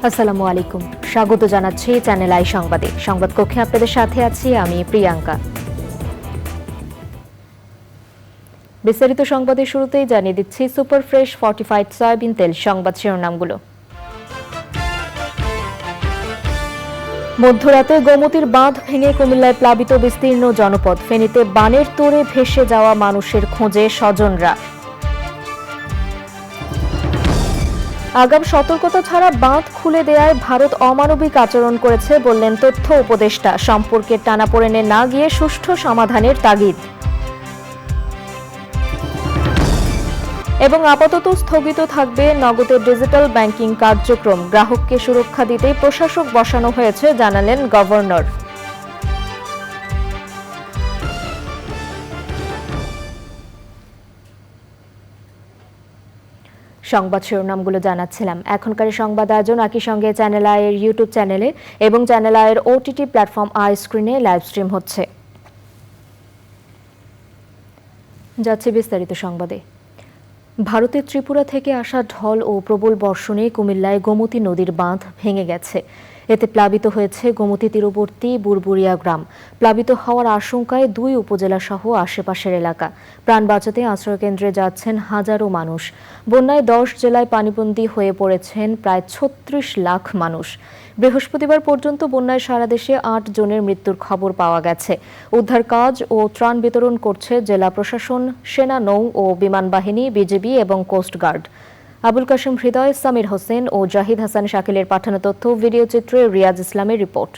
আসসালামু আলাইকুম, স্বাগত জানাচ্ছি চ্যানেল আই সংবাদে। সংবাদ কক্ষে আপনাদের সাথে আছি আমি প্রিয়াঙ্কা। বিস্তারিত সংবাদের শুরুতেই জানিয়ে দিচ্ছি সুপার ফ্রেশ ফর্টিফাইড সয়াবিন তেল সংবাদ শিরোনামগুলো। মধ্যরাতে গোমতীর বাঁধ ভেঙে কুমিল্লায় প্লাবিত বিস্তীর্ণ জনপদ। ফেনীতে বানের তোড়ে ভেসে যাওয়া মানুষের খোঁজে স্বজনরা। আগাম সতর্কতা ছাড়া বাঁধ খুলে দেয়ায় ভারত অমানবিক আচরণ করেছে বললেন তথ্য উপদেষ্টা। সম্পর্কের টানাপোড়েনে না গিয়ে সুষ্ঠু সমাধানের তাগিদ। এবং আপাতত স্থগিত থাকবে নগদের ডিজিটাল ব্যাংকিং কার্যক্রম। গ্রাহককে সুরক্ষা দিতেই প্রশাসক বসানো হয়েছে জানালেন গভর্নর। সংবাদ শিরোনামগুলো জানাচ্ছিলাম। এখনকার সংবাদ আয়োজন একই সঙ্গে চ্যানেল আইয়ের ইউটিউব চ্যানেলে এবং চ্যানেল আইয়ের ওটিটি প্ল্যাটফর্ম আই স্ক্রিনে লাইভ স্ট্রিম হচ্ছে। যাচ্ছে বিস্তারিত সংবাদে। ভারতের ত্রিপুরা থেকে আসা ঢল ও প্রবল বর্ষণে কুমিল্লায় গোমতী নদীর বাঁধ ভেঙে গেছে। এতে প্লাবিত হয়েছে গোমতী তীরবর্তী বুরবুরিয়া গ্রাম। প্লাবিত হওয়ার আশঙ্কায় 2 উপজেলা সহ আশেপাশের এলাকা। প্রাণ বাঁচাতে আশ্রয়কেন্দ্রে যাচ্ছেন হাজারো মানুষ। বন্যায় 10 জেলায় পানিবন্দী হয়ে পড়েছেন প্রায় 36 লাখ মানুষ। বৃহস্পতিবার পর্যন্ত বন্যায় সারা দেশে 8 জনের মৃত্যুর খবর পাওয়া গেছে। উদ্ধার কাজ ও ত্রাণ বিতরণ করছে জেলা প্রশাসন, সেনা, নৌ ও বিমান বাহিনী, বিজিবি এবং কোস্টগার্ড। আবুল কাশেম হৃদয়, সামির হোসেন ও জাহিদ হাসান শাকিলের পাঠানো তথ্য, ভিডিও চিত্রে রিয়াজ ইসলামের রিপোর্ট।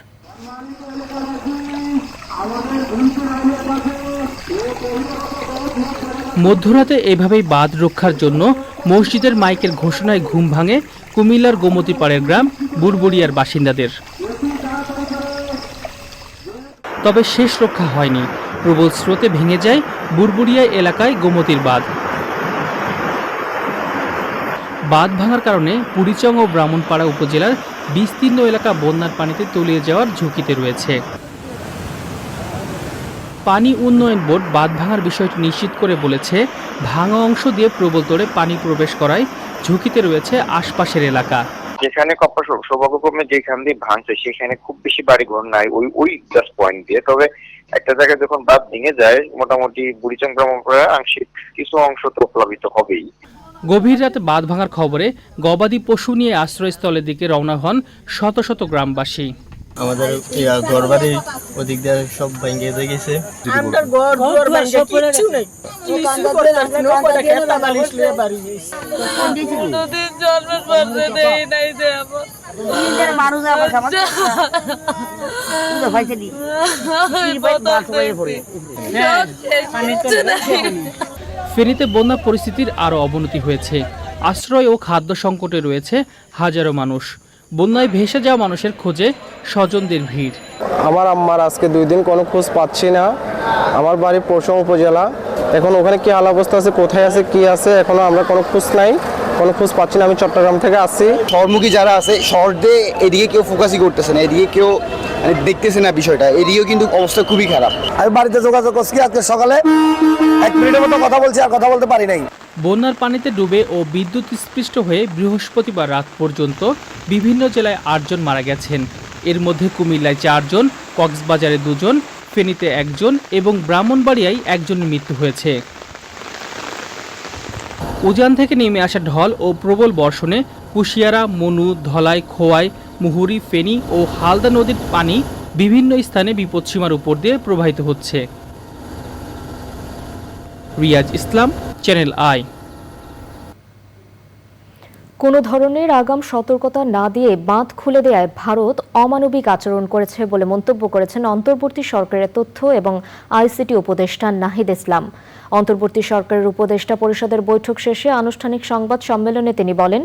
মধ্যরাতে এভাবেই বাঁধ রক্ষার জন্য মসজিদের মাইকের ঘোষণায় ঘুম ভাঙে কুমিল্লার গোমতীপাড়ের গ্রাম বুরবুরিয়ার বাসিন্দাদের। তবে শেষ রক্ষা হয়নি। প্রবল স্রোতে ভেঙে যায় বুরবুরিয়া এলাকায় গোমতীর বাঁধ। বাঁধ ভাঙার কারণে পুরিচং ও ব্রাহ্মণপাড়া উপজেলার বিস্তীর্ণ এলাকা বন্যার পানিতে তলিয়ে যাওয়ার ঝুঁকিতে রয়েছে। পানি উন্নয়ন বোর্ড বাঁধ ভাঙার বিষয়টি নিশ্চিত করে বলেছে, ভাঙা অংশ দিয়ে প্রবল তোড়ে পানি প্রবেশ করায় ঝুঁকিতে রয়েছে আশপাশের এলাকা। যেখানে সৌভাগ্যক্রমে যেখান দিয়ে ভাঙছে সেখানে খুব বেশি বাড়ি ঘর নাই, ওই জাস্ট পয়েন্ট দিয়ে। তবে একটা জায়গায় যখন বাঁধ ভেঙে যায়, মোটামুটি বুড়িচং ব্রাহ্মণপাড়া আংশিক কিছু অংশ তো প্লাবিত হবেই। গভীর রাতে বাঁধ ভাঙার খবরে গবাদি পশু নিয়ে আশ্রয়স্থলের দিকে রওনা হন শত শত গ্রামবাসী। আমাদের ঘরবাড়ি ওদিক দিয়ে সব ভেঙে গেছে। ফেনীতে বন্যা পরিস্থিতির আরও অবনতি হয়েছে। আশ্রয় ও খাদ্য সংকটে রয়েছে হাজারো মানুষ। বন্যায় ভেসে যাওয়া মানুষের খোঁজে স্বজনদের ভিড়। আমার আম্মার আজকে 2 দিন কোনো খোঁজ পাচ্ছি না। আমার বাড়ি পরশুরাম উপজেলা। এখন ওখানে কি হাল অবস্থা আছে, কোথায় আছে, কি আছে, এখনো আমরা কোনো খোঁজ নাই, কোনো খোঁজ পাচ্ছি না। আমি চট্টগ্রাম থেকে আসছি। শহরমুখী যারা আছে, শহর দিয়ে এদিকে কেউ ফোকাসই করতেছে না, এদিকে কেউ দেখতেছে না বিষয়টা। এদিকেও কিন্তু অবস্থা খুবই খারাপ। আমি বাড়িতে যোগাযোগ করছি, আজকে সকালে 1 মিনিটের মতো কথা বলছি, আর কথা বলতে পারি নাই। বন্যার পানিতে ডুবে ও বিদ্যুৎ স্পৃষ্ট হয়ে বৃহস্পতিবার রাত পর্যন্ত বিভিন্ন জেলায় 8 জন মারা গেছেন। এর মধ্যে কুমিল্লায় 4 জন, কক্সবাজারে 2 জন, ফেনীতে 1 জন এবং ব্রাহ্মণবাড়িয়ায় 1 জনের মৃত্যু হয়েছে। উজান থেকে নেমে আসা ঢল ও প্রবল বর্ষণে কুশিয়ারা, মনু, ধলাই, খোয়াই, মুহুরী, ফেনী ও হালদা নদীর পানি বিভিন্ন স্থানে বিপদসীমার উপর দিয়ে প্রবাহিত হচ্ছে। রিয়াজ ইসলাম, চ্যানেল আই। কোনো ধরনের আগাম সতর্কতা না দিয়ে বাঁধ খুলে দেয়ায় ভারত অমানবিক আচরণ করেছে বলে মন্তব্য করেছেন অন্তর্বর্তী সরকারের তথ্য এবং আইসিটি উপদেষ্টা নাহিদ ইসলাম। অন্তর্বর্তী সরকারের উপদেষ্টা পরিষদের বৈঠক শেষে আনুষ্ঠানিক সংবাদ সম্মেলনে তিনি বলেন,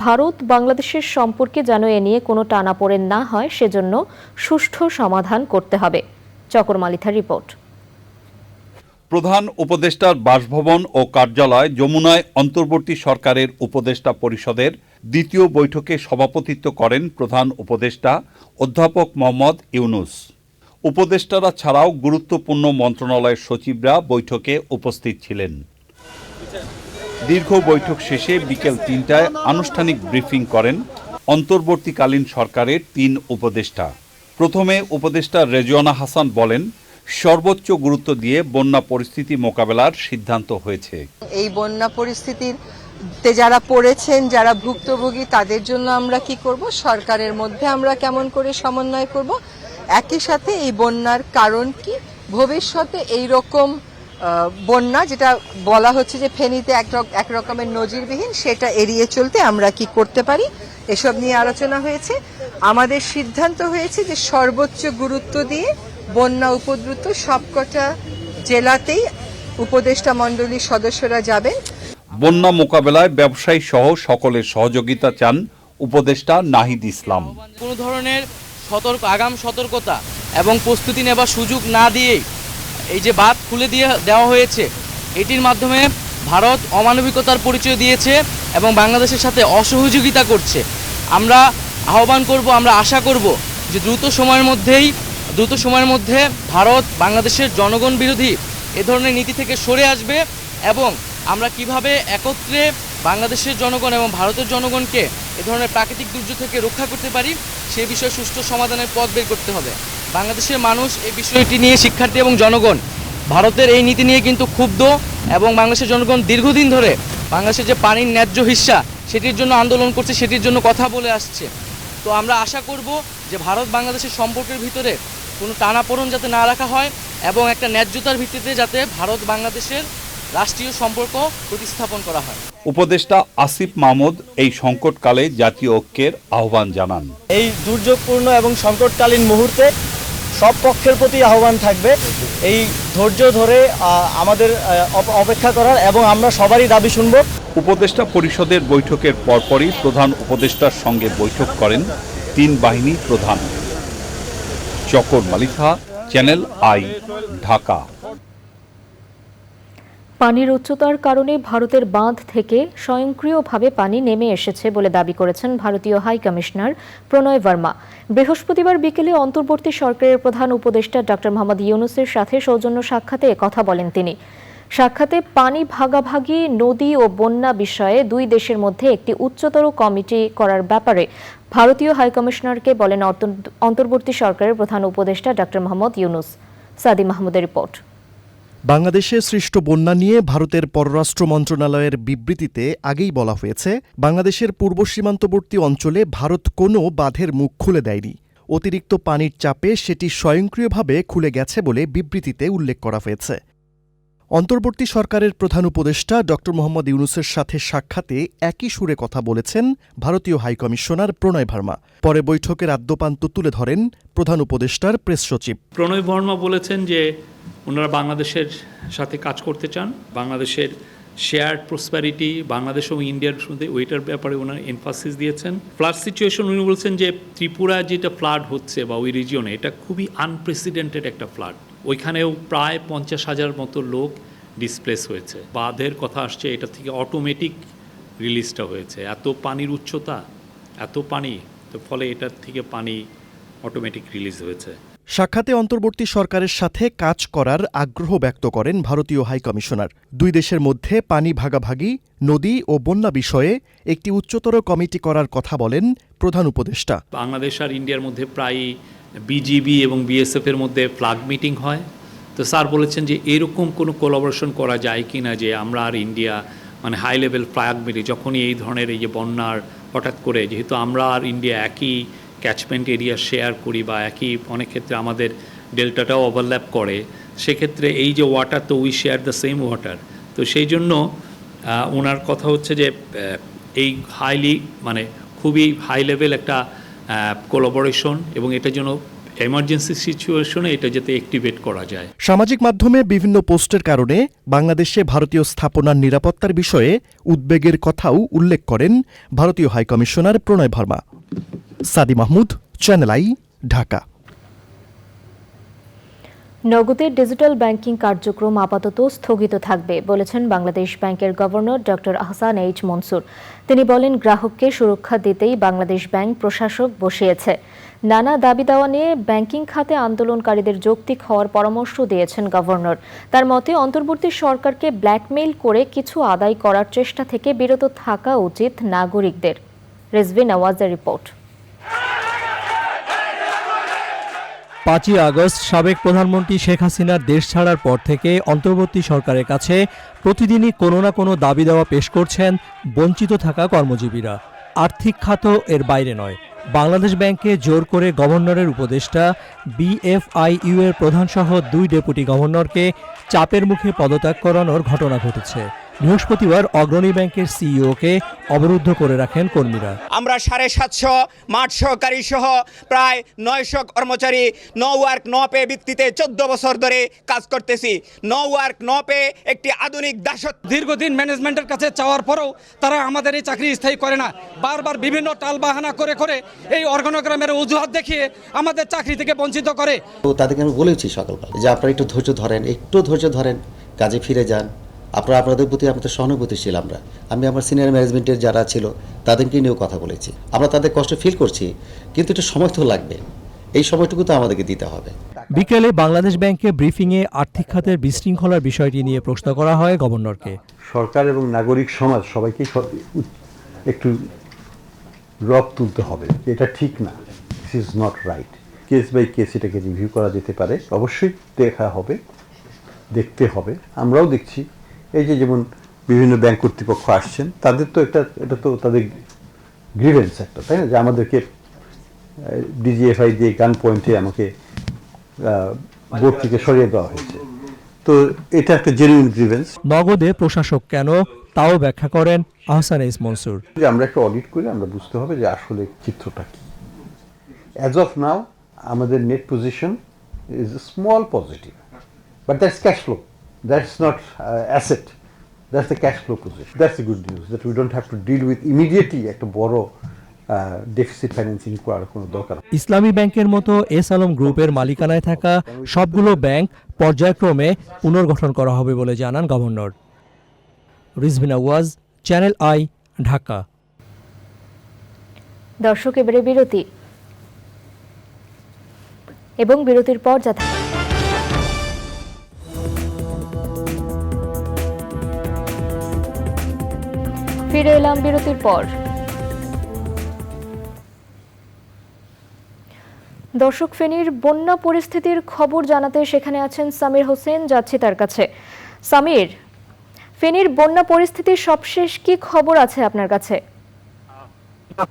ভারত বাংলাদেশের সম্পর্কে যেন এ নিয়ে কোনো টানাপোড়েন না হয় সেজন্য সুষ্ঠু সমাধান করতে হবে। চকর মালিথার রিপোর্ট। প্রধান উপদেষ্টার বাসভবন ও কার্যালয় যমুনায় অন্তর্বর্তী সরকারের উপদেষ্টা পরিষদের দ্বিতীয় বৈঠকে সভাপতিত্ব করেন প্রধান উপদেষ্টা অধ্যাপক মোহাম্মদ ইউনূস। উপদেষ্টারা ছাড়াও গুরুত্বপূর্ণ মন্ত্রণালয়ের সচিবরা বৈঠকে উপস্থিত ছিলেন। দীর্ঘ বৈঠক শেষে বিকেল ৩টায় আনুষ্ঠানিক ব্রিফিং করেন অন্তর্বর্তীকালীন সরকারের ৩ উপদেষ্টা। প্রথমে উপদেষ্টা রেজওয়ানা হাসান বলেন, সর্বোচ্চ গুরুত্ব দিয়ে বন্যা পরিস্থিতি মোকাবেলার সিদ্ধান্ত হয়েছে। এই বন্যা পরিস্থিতিতে যারা পড়েছেন, যারা ভুক্তভোগী, তাদের জন্য আমরা কি করব, সরকারের মধ্যে আমরা কেমন করে সমন্বয় করব, একই সাথে এই বন্যার কারণ কি, ভবিষ্যতে এই রকম বন্যা যেটা বলা হচ্ছে যে ফেনীতে এক রকমের নজিরবিহীন, সেটা এড়িয়ে চলতে আমরা কি করতে পারি, এসব নিয়ে আলোচনা হয়েছে। আমাদের সিদ্ধান্ত হয়েছে যে সর্বোচ্চ গুরুত্ব দিয়ে বন্যা উপদ্রুত সবকটা জেলাতেই উপদেষ্টা মণ্ডলীর সদস্যরা যাবেন। বন্যা মোকাবেলায় ব্যবসায়ী সহ সকলের সহযোগিতা চান উপদেষ্টা নাহিদ ইসলাম। কোনো ধরনের আগাম সতর্কতা এবং প্রস্তুতি নেবার সুযোগ না দিয়েই এই যে বাঁধ খুলে দেওয়া হয়েছে, এটির মাধ্যমে ভারত অমানবিকতার পরিচয় দিয়েছে এবং বাংলাদেশের সাথে অসহযোগিতা করছে। আমরা আহ্বান করব, আমরা আশা করব যে দ্রুত সময়ের মধ্যে ভারত বাংলাদেশের জনগণ বিরোধী এ ধরনের নীতি থেকে সরে আসবে এবং আমরা কিভাবে একত্রে বাংলাদেশের জনগণ এবং ভারতের জনগণকে এ ধরনের প্রাকৃতিক দুর্যোগ থেকে রক্ষা করতে পারি, সে বিষয়ে সুষ্ঠু সমাধানের পথ বের করতে হবে। বাংলাদেশের মানুষ এই বিষয়টি নিয়ে, শিক্ষার্থী এবং জনগণ ভারতের এই নীতি নিয়ে কিন্তু ক্ষুব্ধ এবং বাংলাদেশের জনগণ দীর্ঘদিন ধরে বাংলাদেশের যে পানির ন্যায্য হিস্সা সেটির জন্য আন্দোলন করছে, সেটির জন্য কথা বলে আসছে। তো আমরা আশা করব যে ভারত বাংলাদেশের সম্পর্কের ভিতরে কোনো টানাপোড়েন যাতে না রাখা হয় এবং একটা ন্যায্যতার ভিত্তিতে যাতে ভারত বাংলাদেশের রাষ্ট্রীয় সম্পর্ক প্রতিস্থাপন করা হয়। উপদেষ্টা আসিফ মাহমুদ এই সংকটকালে জাতীয় ঐক্যের আহ্বান জানান। এই দুর্যোগপূর্ণ এবং সংকটকালীন মুহূর্তে সব পক্ষের প্রতি আহ্বান থাকবে এই ধৈর্য ধরে আমাদের অপেক্ষা করার এবং আমরা সবারই দাবি শুনব। উপদেষ্টা পরিষদের বৈঠকের পরপরই প্রধান উপদেষ্টার সঙ্গে বৈঠক করেন 3 বাহিনী প্রধান। চকর মালিথা, চ্যানেল আই, ঢাকা। পানির উচ্চতার কারণে ভারতের বাঁধ থেকে স্বয়ংক্রিয়ভাবে পানি নেমে এসেছে বলে দাবি করেছেন ভারতীয় হাই কমিশনার প্রণয় ভার্মা। বৃহস্পতিবার বিকেলে অন্তর্বর্তী সরকারের প্রধান উপদেষ্টা ডক্টর মোহাম্মদ ইউনূসের সাথে সৌজন্য সাক্ষাতে কথা বলেন তিনি। সাক্ষাতে পানি ভাগাভাগি, নদী ও বন্যা বিষয়ে দুই দেশের মধ্যে একটি উচ্চতর কমিটি করার ব্যাপারে ভারতীয় হাই কমিশনারকে বলেন অন্তর্বর্তী সরকারের প্রধান উপদেষ্টা ডক্টর মোহাম্মদ ইউনূস। সাদি মাহমুদের রিপোর্ট। বাংলাদেশে সৃষ্ট বন্যা নিয়ে ভারতের পররাষ্ট্র মন্ত্রণালয়ের বিবৃতিতে আগেই বলা হয়েছে, বাংলাদেশের পূর্ব সীমান্তবর্তী অঞ্চলে ভারত কোনো বাঁধের মুখ খুলে দেয়নি। অতিরিক্ত পানির চাপে সেটি স্বয়ংক্রিয়ভাবে খুলে গেছে বলে বিবৃতিতে উল্লেখ করা হয়েছে। অন্তর্বর্তী সরকারের প্রধান উপদেষ্টা ড মোহাম্মদ ইউনূসের সাথে সাক্ষাতে একই সুরে কথা বলেছেন ভারতীয় হাইকমিশনার প্রণয় ভার্মা। পরে বৈঠকের আদ্যোপান্ত তুলে ধরেন প্রধান উপদেষ্টার প্রেস সচিব। প্রণয় ভার্মা বলেছেন যে ওনারা বাংলাদেশের সাথে কাজ করতে চান, বাংলাদেশের শেয়ার্ড প্রসপ্যারিটি, বাংলাদেশ এবং ইন্ডিয়ার মধ্যে ওইটার ব্যাপারে ওনারা এমফাসিস দিয়েছেন। ফ্লাড সিচুয়েশন উনি বলছেন যে ত্রিপুরা যেটা ফ্লাড হচ্ছে বা ওই রিজিয়নে, এটা খুবই আনপ্রেসিডেন্টেড একটা ফ্লাড। ওইখানেও প্রায় 50,000 মতো লোক ডিসপ্লেস হয়েছে। বাঁধের কথা আসছে, এটা থেকে অটোমেটিক রিলিজটা হয়েছে। এত পানির উচ্চতা, এত পানি, তো ফলে এটার থেকে পানি অটোমেটিক রিলিজ হয়েছে। সাক্ষাতে অন্তর্বর্তী সরকারের সাথে কাজ করার আগ্রহ ব্যক্ত করেন ভারতীয় হাইকমিশনার। দুই দেশের মধ্যে পানি ভাগাভাগি, নদী ও বন্যা বিষয়ে একটি উচ্চতর কমিটি করার কথা বলেন প্রধান উপদেষ্টা। বাংলাদেশ আর ইন্ডিয়ার মধ্যে প্রায় বিজিবি এবং বিএসএফ এর মধ্যে ফ্ল্যাগ মিটিং হয়। তো স্যার বলেছেন যে এরকম কোনো কোলাবোরেশন করা যায় কি না, যে আমরা আর ইন্ডিয়া মানে হাই লেভেল ফ্ল্যাগ মিটিং যখনই এই ধরনের এই যে বন্যার হঠাৎ করে, যেহেতু আমরা আর ইন্ডিয়া একই ক্যাচমেন্ট এরিয়া শেয়ার করি বা একই অনেক ক্ষেত্রে আমাদের ডেল্টাটাও ওভারল্যাপ করে, সেক্ষেত্রে এই যে ওয়াটার, তো we share the same water. তো সেই জন্য ওনার কথা হচ্ছে যে এই খুবই হাই লেভেল একটা কোলাবোরেশন এবং এটার জন্য এমার্জেন্সি সিচুয়েশনে এটা যাতে অ্যাক্টিভেট করা যায়। সামাজিক মাধ্যমে বিভিন্ন পোস্টের কারণে বাংলাদেশে ভারতীয় স্থাপনার নিরাপত্তার বিষয়ে উদ্বেগের কথাও উল্লেখ করেন ভারতীয় হাইকমিশনার প্রণয় ভার্মা। সাদি মাহমুদ, চ্যানেল আই, ঢাকা। নগদের ডিজিটাল ব্যাংকিং কার্যক্রম আপাতত স্থগিত থাকবে বলেছেন বাংলাদেশ ব্যাংকের governor doctor Ahsan H Mansur. তিনি বলেন, গ্রাহককে সুরক্ষা দিতেই বাংলাদেশ ব্যাংক প্রশাসক বসিয়েছে। নানা দাবি দাওয়া নিয়ে ব্যাংকিং খাতে আন্দোলনকারীদের যৌক্তিক হওয়ার পরামর্শ দিয়েছেন গভর্নর। তার মতে, অন্তর্বর্তী সরকারকে ব্ল্যাকমেইল করে কিছু আদায় করার চেষ্টা থেকে বিরত থাকা উচিত নাগরিকদের। রেজভি নওয়াজের রিপোর্ট। 5ই আগস্ট সাবেক প্রধানমন্ত্রী শেখ হাসিনার দেশ ছাড়ার পর থেকে অন্তর্বর্তী সরকারের কাছে প্রতিদিনই কোনো না কোনো দাবি দেওয়া পেশ করছেন বঞ্চিত থাকা কর্মজীবীরা। আর্থিক খাতও এর বাইরে নয়। বাংলাদেশ ব্যাংকে জোর করে গভর্নরের উপদেষ্টা বিএফআইইউ এর প্রধানসহ 2 ডেপুটি গভর্নরকে চাপের মুখে পদত্যাগ করানোর ঘটনা ঘটেছে। বৃহস্পতিবার অগ্রণী ব্যাংকের সিইওকে অবরুদ্ধ করে রাখেন কর্মীরা। আমরা 750 মাঠ সহকারী সহ প্রায় 900 কর্মচারী নো ওয়ার্ক নো পে ভিত্তিতে 14 বছর ধরে কাজ করতেছি। নো ওয়ার্ক নো পে একটি আধুনিক দাসত্ব। দীর্ঘদিন ম্যানেজমেন্টের কাছে চাওয়ার পরেও তারা আমাদের এই চাকরি স্থায়ী করে না। বারবার বিভিন্ন টালবাহানা করে করে এই অর্গানোগ্রামের অজুহাত দেখিয়ে আমাদের চাকরি থেকে বঞ্চিত করে। তো তাদেরকে আমি বলেছি সকালবেলা যে আপনারা একটু ধৈর্য ধরেন, কাজে ফিরে যান। আপনাদের প্রতি আমাদের সহানুভূতিশীল। আমি আমার সিনিয়র ম্যানেজমেন্টের যারা ছিল তাদেরকে নিয়েও কথা বলেছি। আমরা তাদের কষ্ট ফিল করছি, কিন্তু একটু সময় তো লাগবে। এই সময়টুকু তো আমাদেরকে দিতে হবে। বিকেলে বাংলাদেশ ব্যাংকে ব্রিফিংয়ে আর্থিক খাতের বিশৃঙ্খলার বিষয়টি নিয়ে প্রশ্ন করা হয় গভর্নরকে। সরকার এবং নাগরিক সমাজ সবাইকে একটু রব তুলতে হবে, এটা ঠিক না, this is not right. Case by case এটাকে রিভিউ করা যেতে পারে, অবশ্যই দেখতে হবে। আমরাও দেখছি, এই যে যেমন বিভিন্ন ব্যাংক কর্তৃপক্ষ আসছেন, তাদের তো এটা তো তাদের গ্রিভেন্স একটা, তাই না, যে আমাদেরকে ডিজিএফআই দিয়ে গান পয়েন্টে আমাকে বোর্ড থেকে সরিয়ে দেওয়া হয়েছে। তো এটা একটা জেনুইন গ্রিভেন্স। নগদে প্রশাসক কেন, তাও ব্যাখ্যা করেন আহসান এইচ মনসুর। আমরা একটা অডিট করে আমরা বুঝতে হবে যে আসলে চিত্রটা কি। অ্যাজ অফ নাও আমাদের net position is small positive, but that's cash flow, that's not asset, that's the cash flow position. That's the good news, that we don't have to deal with immediately একটা বড় deficit financing করার কোনো দরকার। ইসলামী ব্যাংকের মতো S Alam গ্রুপের মালিকানায় থাকা সবগুলো ব্যাংক পর্যায়ক্রমে পুনর্গঠন করা হবে বলে জানান governor. Rizvi Nawaz, channel I, Dhaka. দর্শক, এবারে বিরতি এবং বিরতির পর ফিরে এলাম বিরতির পর। দর্শক, ফেনীর বন্যা পরিস্থিতির খবর জানাতে সেখানে আছেন সামির হোসেন, যাচ্ছি তার কাছে। সামির, ফেনীর বন্যা পরিস্থিতির সবশেষ কি খবর আছে আপনার কাছে?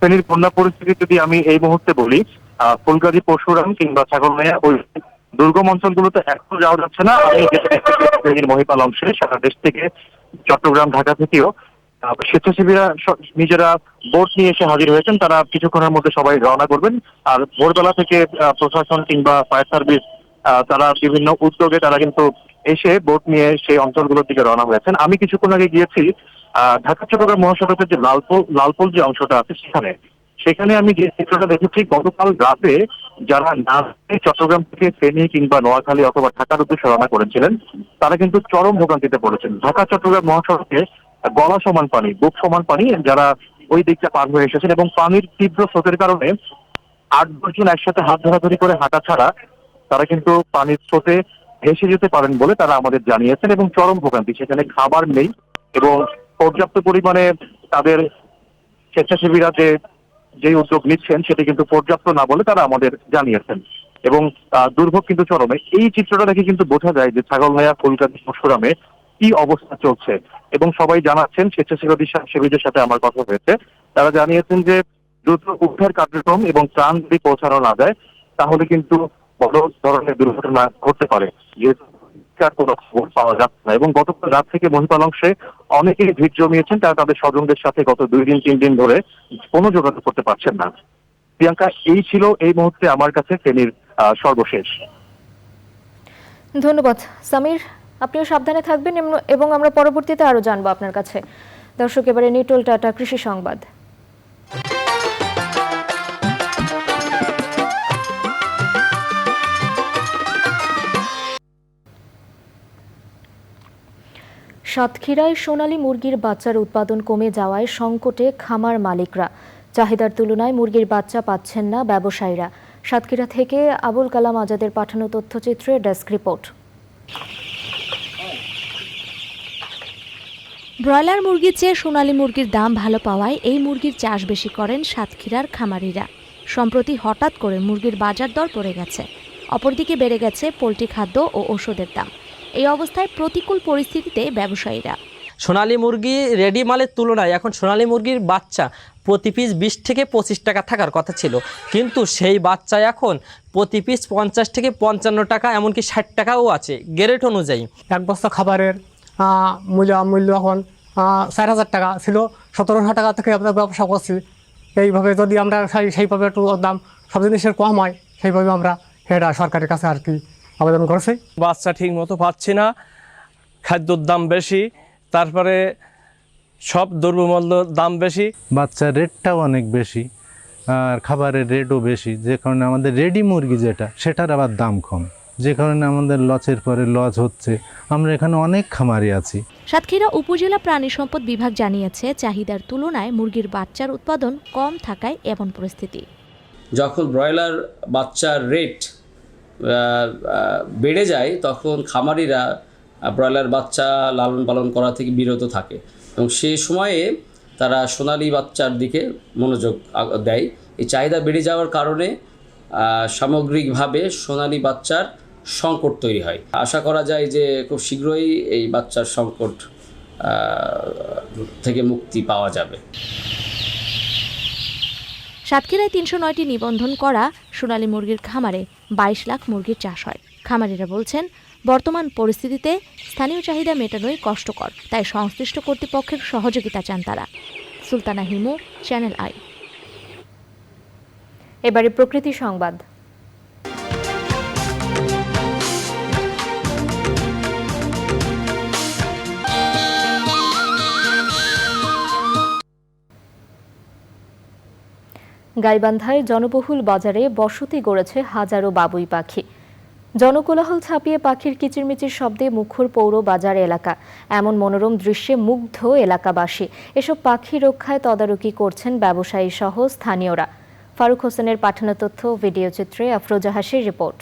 ফেনীর বন্যা পরিস্থিতি যদি আমি এই মুহূর্তে বলি, ফুলগাজী, পরশুরাম কিংবা ছাগলনাইয়া ওই দুর্গম অঞ্চলগুলোতে এখন যাওয়া যাচ্ছে না। আমি ফেনীর মহিপাল অংশে সারা দেশ থেকে, চট্টগ্রাম, ঢাকা থেকেও স্বেচ্ছাসেবীরা নিজেরা বোট নিয়ে এসে হাজির হয়েছেন। তারা কিছুক্ষণের মধ্যে সবাই রওনা করবেন। আর ভোরবেলা থেকে প্রশাসন কিংবা ফায়ার সার্ভিস তারা বিভিন্ন উদ্যোগে তারা কিন্তু এসে বোট নিয়ে সেই অঞ্চলগুলোর দিকে রওনা হয়েছেন। আমি কিছুক্ষণ আগে গিয়েছি ঢাকা চট্টগ্রাম মহাসড়কের যে লালপোল যে অংশটা আছে সেখানে আমি যে চিত্রটা দেখেছি, গতকাল রাতে যারা না চট্টগ্রাম থেকে ফেনী কিংবা নোয়াখালী অথবা ঢাকার উদ্দেশ্যে রওনা করেছিলেন, তারা কিন্তু চরম ভোগান্তিতে পড়েছেন। ঢাকা চট্টগ্রাম মহাসড়কে গলা সমান পানি, বুক সমান পানি যারা ওই দিকটা পার হয়ে এসেছেন, এবং পানির তীব্র স্রোতের কারণে 8-10 জন একসাথে হাত ধরাধরি করে হাঁটা ছাড়া তারা কিন্তু পানির স্রোতে ভেসে যেতে পারেন বলে তারা আমাদের জানিয়েছেন। এবং চরম ভোগান্তি, সেখানে খাবার নেই এবং পর্যাপ্ত পরিমাণে তাদের স্বেচ্ছাসেবীরা যে উদ্যোগ নিচ্ছেন সেটি কিন্তু পর্যাপ্ত না বলে তারা আমাদের জানিয়েছেন। এবং দুর্ভোগ কিন্তু চরমে। এই চিত্রটা দেখে কিন্তু বোঝা যায় যে ছাগলনাইয়া, ফুলগাজী, পরশুরামে কি অবস্থা চলছে। এবং সবাই জানাচ্ছেন, স্বেচ্ছাসেবীদের সাথে আমার কথা হয়েছে, তারা জানিয়েছেন যে দ্রুত উদ্ধার কার্যক্রম এবং ত্রাণ যদি পৌঁছানো না যায় তাহলে কিন্তু বড় ধরনের দুর্ঘটনা ঘটতে পারে, যেহেতু কোনো খবর পাওয়া যাচ্ছে না। এবং গতকাল রাত থেকে মহিপাল অংশে অনেকেই ভিড় জমিয়েছেন, তারা তাদের স্বজনদের সাথে গত 2-3 দিন ধরে কোনো যোগাযোগ করতে পারছেন না। প্রিয়াঙ্কা, এই ছিল এই মুহূর্তে আমার কাছে ফেনীর সর্বশেষ। ধন্যবাদ সামির, আপনিও সাবধানে থাকবেন এবং আমরা পরবর্তীতে আরো জানবো আপনার কাছে। দর্শক, এবারে নিটোল টাটা কৃষি সংবাদ। সাতক্ষীরায় সোনালী মুরগির বাচ্চার উৎপাদন কমে যাওয়ায় সংকটে খামার মালিকরা। চাহিদার তুলনায় মুরগির বাচ্চা পাচ্ছেন না ব্যবসায়ীরা। সাতক্ষীরা থেকে আবুল কালাম আজাদের পাঠানো তথ্যচিত্রে ডেস্ক রিপোর্ট। ব্রয়লার মুরগির চেয়ে সোনালী মুরগির দাম ভালো পাওয়ায় এই মুরগির চাষ বেশি করেন সাতক্ষীরার খামারিরা। সম্প্রতি হঠাৎ করে মুরগির বাজার দর পড়ে গেছে। অপরদিকে বেড়ে গেছে পোল্ট্রি খাদ্য ও ওষুধের দাম। এই অবস্থায় প্রতিকূল পরিস্থিতিতে ব্যবসায়ীরা। সোনালী মুরগি রেডি মালের তুলনায় এখন সোনালী মুরগির বাচ্চা প্রতি পিস 20 থেকে 25 টাকা থাকার কথা ছিল, কিন্তু সেই বাচ্চা এখন প্রতি পিস 50 থেকে 55 টাকা, এমনকি 60 টাকাও আছে গ্রেড অনুযায়ী। এক বস্তা খাবারের মূল্য এখন 4000 টাকা ছিল, 1700 টাকা থেকে আমরা ব্যবসা করছি। এইভাবে যদি আমরা সেইভাবে একটু দাম সব জিনিসের কম হয়, সেইভাবে আমরা এটা সরকারের কাছে আর কি আবেদন করেছি। বাচ্চা ঠিক মতো পাচ্ছি না, খাদ্যর দাম বেশি, তারপরে সব দ্রব্যমূল্যর দাম বেশি, বাচ্চার রেটটাও অনেক বেশি আর খাবারের রেটও বেশি, যে কারণে আমাদের রেডি মুরগি যেটা সেটার আবার দাম কম, যে কারণে আমাদের লসের পরে লস হচ্ছে। আমরা এখানে অনেক খামারি আছি। সাতক্ষীরা উপজেলা প্রাণী সম্পদ বিভাগ জানিয়েছে চাহিদার তুলনায় মুরগির বাচ্চার উৎপাদন কম থাকায় এমন পরিস্থিতি। যখন ব্রয়লার বাচ্চার রেট বেড়ে যায় তখন খামারিরা ব্রয়লার বাচ্চা লালন পালন করা থেকে বিরত থাকে এবং সেই সময়ে তারা সোনালী বাচ্চার দিকে মনোযোগ দেয়। এই চাহিদা বেড়ে যাওয়ার কারণে সামগ্রিকভাবে সোনালী বাচ্চার সংকট তৈরি হয়। আশা করা যায় যে খুব শীঘ্রই এই বাচ্চার সংকট থেকে মুক্তি পাওয়া যাবে। সাতক্ষীরায় 309টি নিবন্ধন করা সোনালী মুরগির খামারে 22 লাখ মুরগির চাষ হয়। খামারিরা বলছেন, বর্তমান পরিস্থিতিতে স্থানীয় চাহিদা মেটানোই কষ্টকর, তাই সংশ্লিষ্ট কর্তৃপক্ষের সহযোগিতা চান তারা। Sultana Himu, channel I. এবারে প্রকৃতি সংবাদ। গাইবান্ধায় জনবহুল বাজারে বসতি গড়েছে হাজারো বাবুই পাখি। জনকোলাহল ছাপিয়ে পাখির কিচিরমিচির শব্দে মুখর পৌর বাজার এলাকা। এমন মনোরম দৃশ্যে মুগ্ধ এলাকাবাসী। এসব পাখি রক্ষায় তদারকি করছেন ব্যবসায়ী সহ স্থানীয়রা। ফারুক হোসেনের পাঠানো তথ্য ভিডিও চিত্রে আফরোজা হাসির রিপোর্ট।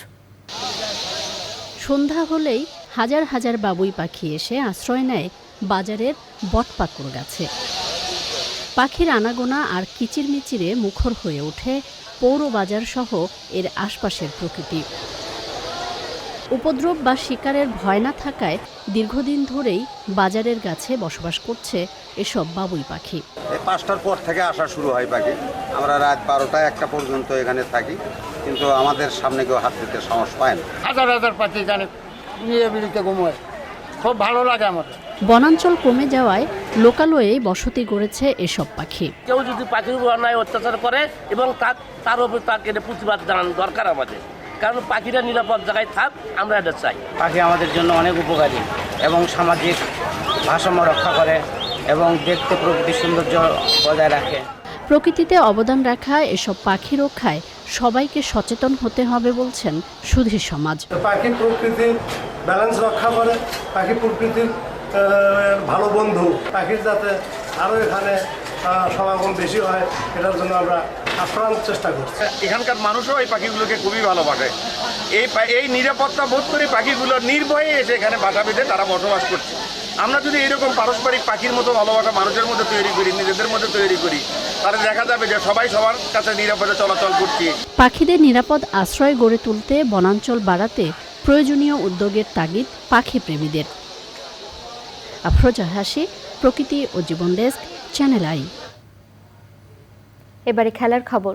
সন্ধ্যা হলেই হাজার হাজার বাবুই পাখি এসে আশ্রয় নেয় বাজারের বটপাকুড় গাছে। পাখির আনাগোনা আর কিচিরমিচিরে মুখর হয়ে ওঠে পৌর বাজার সহ এর আশপাশের প্রকৃতি। উপদ্রব বা শিকারের ভয় না থাকায় দীর্ঘদিন ধরেই বাজারের গাছে বসবাস করছে এসব বাবুই পাখি। 5টার পর থেকে আসা শুরু হয় পাখি। আমরা রাত 12টা 1টা পর্যন্ত এখানে থাকি, কিন্তু আমাদের সামনে কেউ হাত দিতে সাহস পায় না। হাজার হাজার পাখি এখানে নিয়ে বেরিতে ঘুমোয়, খুব ভালো লাগে আমাদের। বনাঞ্চল কমে যাওয়ায় লোকালয়েই বসতি গড়েছে এসব পাখি। কেউ যদি পাখির উপর অন্যায় অত্যাচার করে এবং তার উপর তাকে প্রতিবাদ জানানো দরকার আমাদের, কারণ পাখিরা নিরাপদ জায়গায় থাক, আমরা এটা চাই। পাখি আমাদের জন্য অনেক উপকারী এবং সামাজিক ভারসাম্য রক্ষা করে এবং দেখতে প্রকৃতির সৌন্দর্য বজায় রাখে। প্রকৃতিতে অবদান রাখা এসব পাখি রক্ষায় সবাইকে সচেতন হতে হবে বলছেন সুধী সমাজ। পাখি প্রকৃতির ব্যালেন্স রক্ষা করে, পাখি প্রকৃতির ভালো বন্ধু। পাখির যাতে আরও এখানে সমাগম বেশি হয়, এটার জন্য আমরা আপ্রাণ চেষ্টা করছি। এখানকার মানুষও এই পাখিগুলোকে খুবই ভালোবাসে। এই নিরাপত্তা বোধ করে পাখিগুলো নির্ভয়ে এসে এখানে বাসা বেঁধে তারা বসবাস করছে। আমরা যদি এরকম পারস্পরিক পাখির মতো ভালোবাসা মানুষের মধ্যে তৈরি করি, নিজেদের মধ্যে তৈরি করি, তাহলে দেখা যাবে যে সবাই সবার কাছে নিরাপদে চলাচল করছি। পাখিদের নিরাপদ আশ্রয় গড়ে তুলতে বনাঞ্চল বাড়াতে প্রয়োজনীয় উদ্যোগের তাগিদ পাখি প্রেমীদের। আফরোজা হাসি, প্রকৃতি ও জীবন ডেস্ক, চ্যানেল আই। এবারে খেলার খবর।